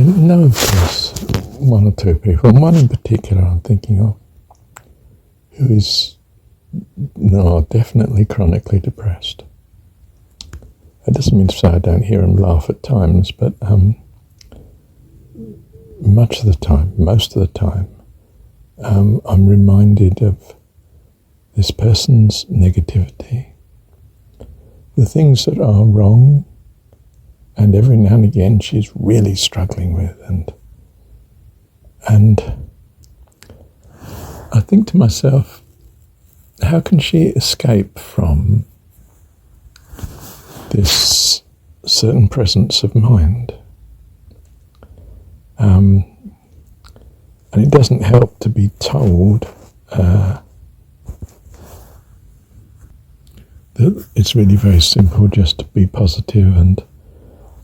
know, of course, one or two people, and one in particular I'm thinking of, who is definitely chronically depressed. That doesn't mean to say I don't hear him laugh at times, but most of the time, I'm reminded of this person's negativity, the things that are wrong, and every now and again she's really struggling with, and I think to myself, how can she escape from this certain presence of mind? And it doesn't help to be told that it's really very simple just to be positive and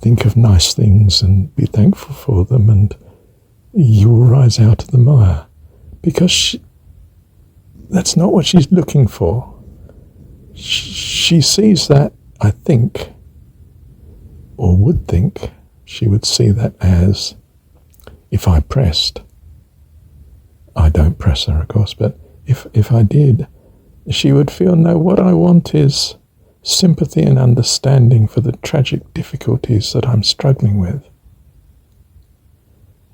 think of nice things and be thankful for them, and you will rise out of the mire. Because that's not what she's looking for. She sees that, I think, or would think, she would see that as, if I pressed, I don't press her, of course, but if I did, she would feel, no, what I want is sympathy and understanding for the tragic difficulties that I'm struggling with.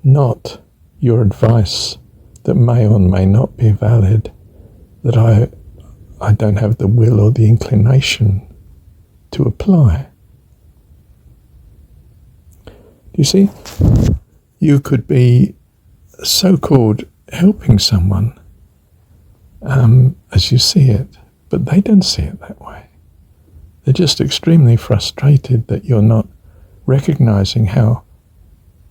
Not your advice that may or may not be valid, that I don't have the will or the inclination to apply. You see, you could be so-called helping someone as you see it, but they don't see it that way. They're just extremely frustrated that you're not recognizing how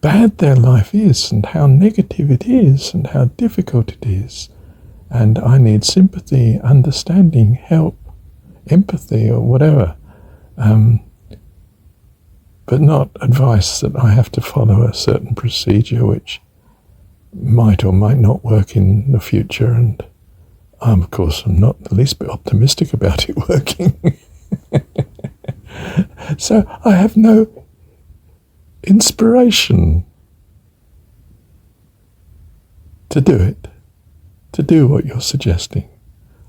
bad their life is and how negative it is and how difficult it is. And I need sympathy, understanding, help, empathy, or whatever. But not advice that I have to follow a certain procedure which might or might not work in the future. And of course, I'm not the least bit optimistic about it working. So I have no inspiration to do it, to do what you're suggesting.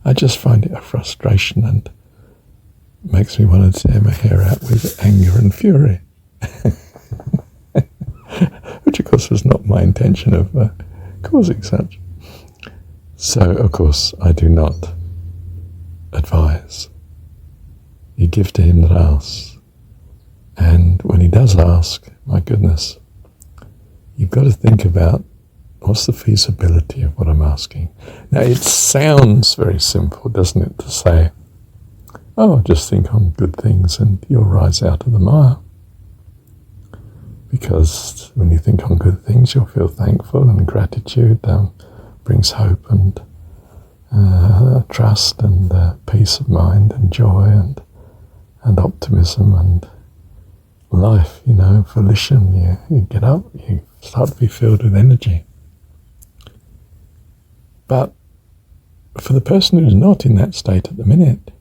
I just find it a frustration and makes me want to tear my hair out with anger and fury. Which of course was not my intention of causing such. So of course I do not advise. You give to him that asks. And when he does ask, my goodness, you've got to think about what's the feasibility of what I'm asking. Now it sounds very simple, doesn't it, to say, oh, just think on good things and you'll rise out of the mire. Because when you think on good things, you'll feel thankful, and gratitude brings hope and trust and peace of mind and joy and optimism and life, volition. You get up, you start to be filled with energy. But for the person who's not in that state at the minute,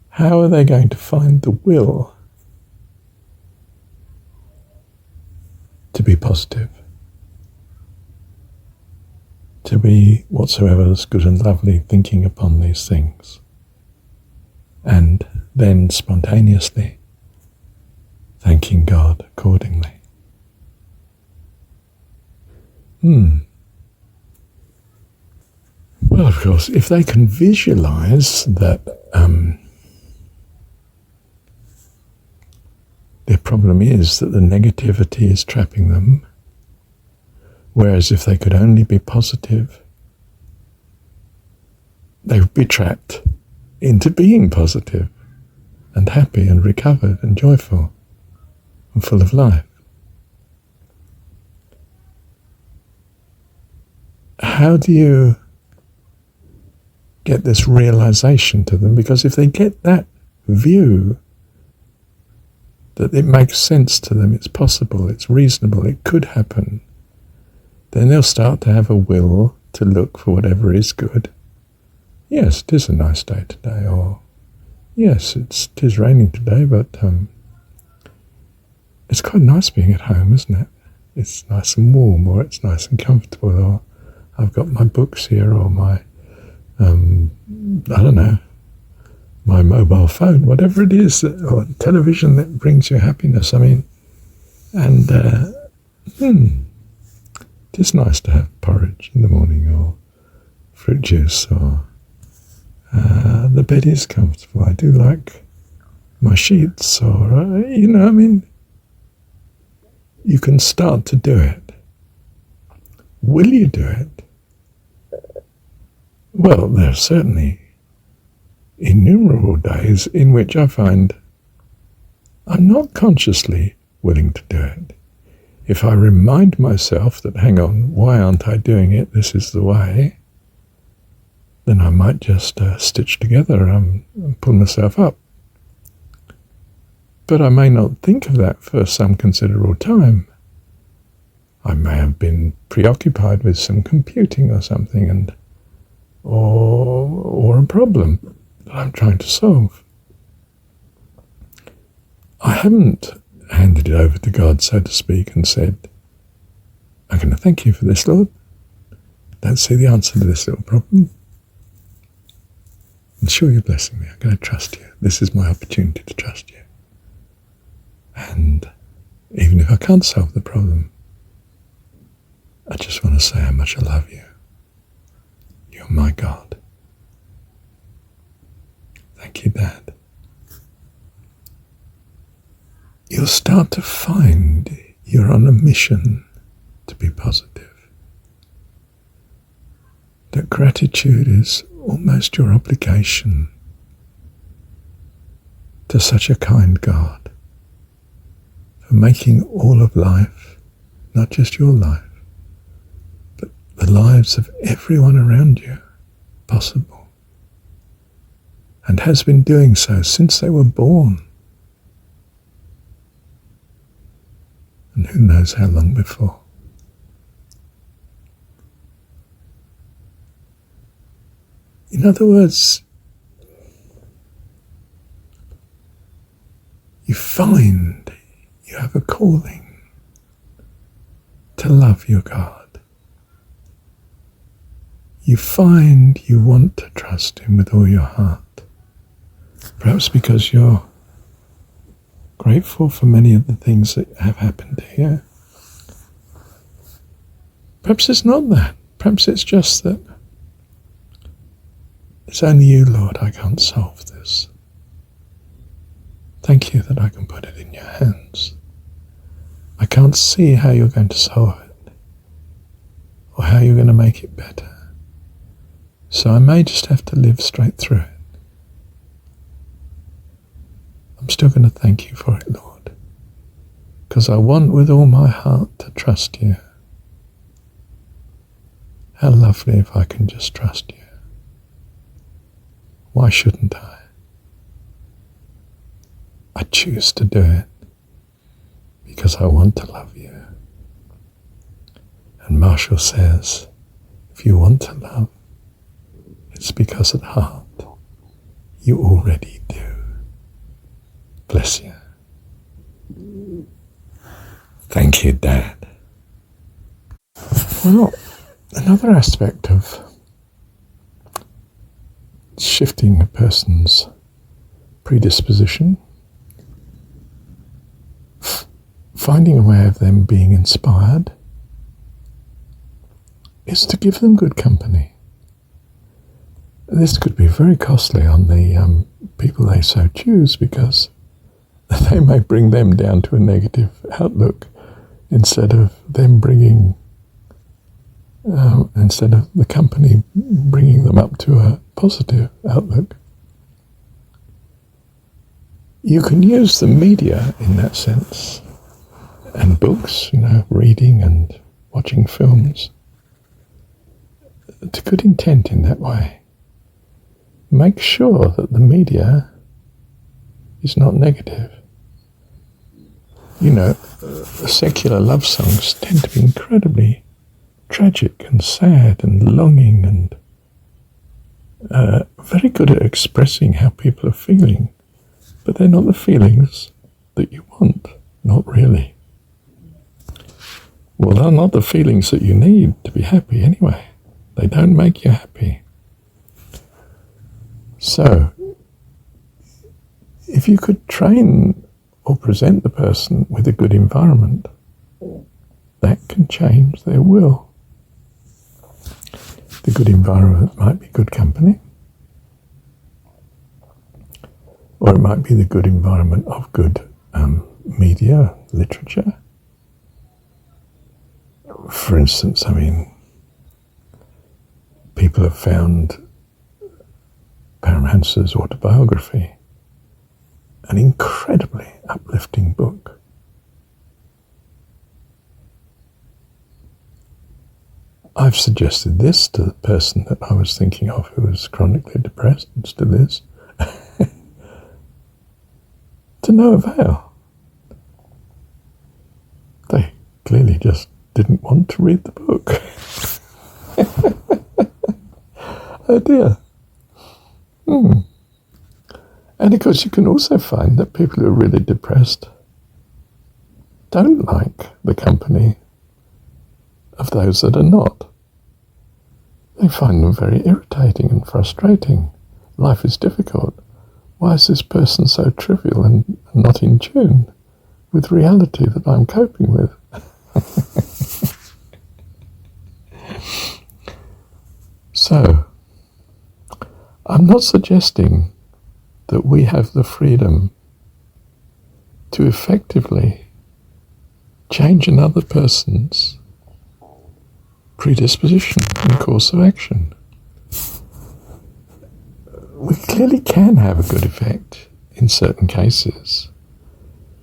how are they going to find the will to be positive, to be whatsoever is good and lovely, thinking upon these things, and then spontaneously thanking God accordingly? Well, of course, if they can visualize that their problem is that the negativity is trapping them, whereas if they could only be positive, they would be trapped into being positive and happy and recovered and joyful and full of life. How do you get this realization to them? Because if they get that view, that it makes sense to them, it's possible, it's reasonable, it could happen, then they'll start to have a will to look for whatever is good. Yes, it is a nice day today, or yes, it is raining today, but it's It's quite nice being at home, isn't it? It's nice and warm, or it's nice and comfortable, or I've got my books here, or my, I don't know, my mobile phone, whatever it is, or television that brings you happiness. I mean, and it's nice to have porridge in the morning, or fruit juice, or the bed is comfortable. I do like my sheets, or, I mean, you can start to do it. Will you do it? Well, there are certainly innumerable days in which I find I'm not consciously willing to do it. If I remind myself that, hang on, why aren't I doing it? This is the way. Then I might just stitch together and pull myself up. But I may not think of that for some considerable time. I may have been preoccupied with some computing or something, or a problem that I'm trying to solve. I haven't handed it over to God, so to speak, and said, I'm going to thank you for this, Lord. Don't see the answer to this little problem. I'm sure you're blessing me. I'm going to trust you. This is my opportunity to trust you. And even if I can't solve the problem, I just want to say how much I love you. You're my God. Thank you, Dad. You'll start to find you're on a mission to be positive. That gratitude is almost your obligation to such a kind God, for making all of life, not just your life, but the lives of everyone around you, possible, and has been doing so since they were born, and who knows how long before. In other words, you find you have a calling to love your God. You find you want to trust Him with all your heart. Perhaps because you're grateful for many of the things that have happened here. Perhaps it's not that. Perhaps it's just that it's only you, Lord. I can't solve this. Thank you that I can put it in your hands. I can't see how you're going to solve it, or how you're going to make it better. So I may just have to live straight through it. I'm still going to thank you for it, Lord, because I want with all my heart to trust you. How lovely if I can just trust you. Why shouldn't I? I choose to do it because I want to love you. And Marshall says, if you want to love, it's because at heart you already do. Bless you. Thank you, Dad. Well, another aspect of shifting a person's predisposition, finding a way of them being inspired, is to give them good company. This could be very costly on the people they so choose, because they may bring them down to a negative outlook instead of them bringing, instead of the company bringing them up to a positive outlook. You can use the media in that sense, and books, reading and watching films, to good intent in that way. Make sure that the media is not negative. Secular love songs tend to be incredibly tragic and sad and longing and very good at expressing how people are feeling, but they're not the feelings that you want, not really. Well, they're not the feelings that you need to be happy anyway. They don't make you happy. So, if you could train or present the person with a good environment, that can change their will. The good environment might be good company, or it might be the good environment of good media, literature. For instance, people have found Paramahansa's autobiography an incredibly uplifting book. I've suggested this to the person that I was thinking of who was chronically depressed and still is, to no avail. They clearly just didn't want to read the book. Oh dear. And of course you can also find that people who are really depressed don't like the company of those that are not. They find them very irritating and frustrating. Life is difficult. Why is this person so trivial and not in tune with reality that I'm coping with? So, I'm not suggesting that we have the freedom to effectively change another person's predisposition and course of action. We clearly can have a good effect in certain cases,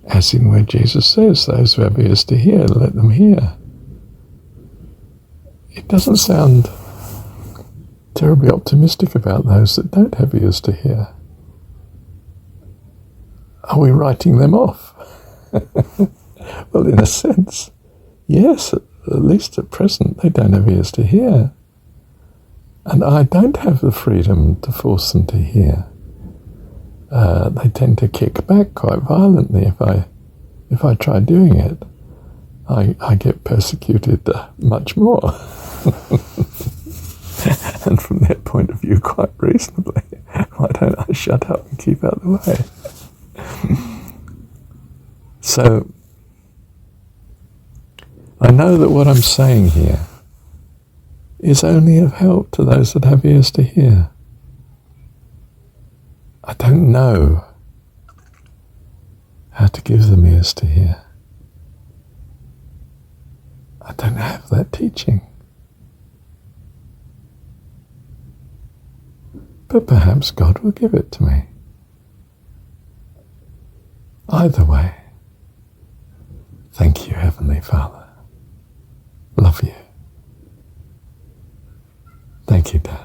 as in where Jesus says, those who have ears to hear, let them hear. It doesn't sound terribly optimistic about those that don't have ears to hear. Are we writing them off? Well, in a sense, yes, at least at present they don't have ears to hear. And I don't have the freedom to force them to hear. They tend to kick back quite violently if I try doing it. I get persecuted much more. And from their point of view, quite reasonably. Why don't I shut up and keep out of the way? So, I know that what I'm saying here is only of help to those that have ears to hear. I don't know how to give them ears to hear. I don't have that teaching. But perhaps God will give it to me. Either way, thank you, Heavenly Father. Love you. Thank you, Dad.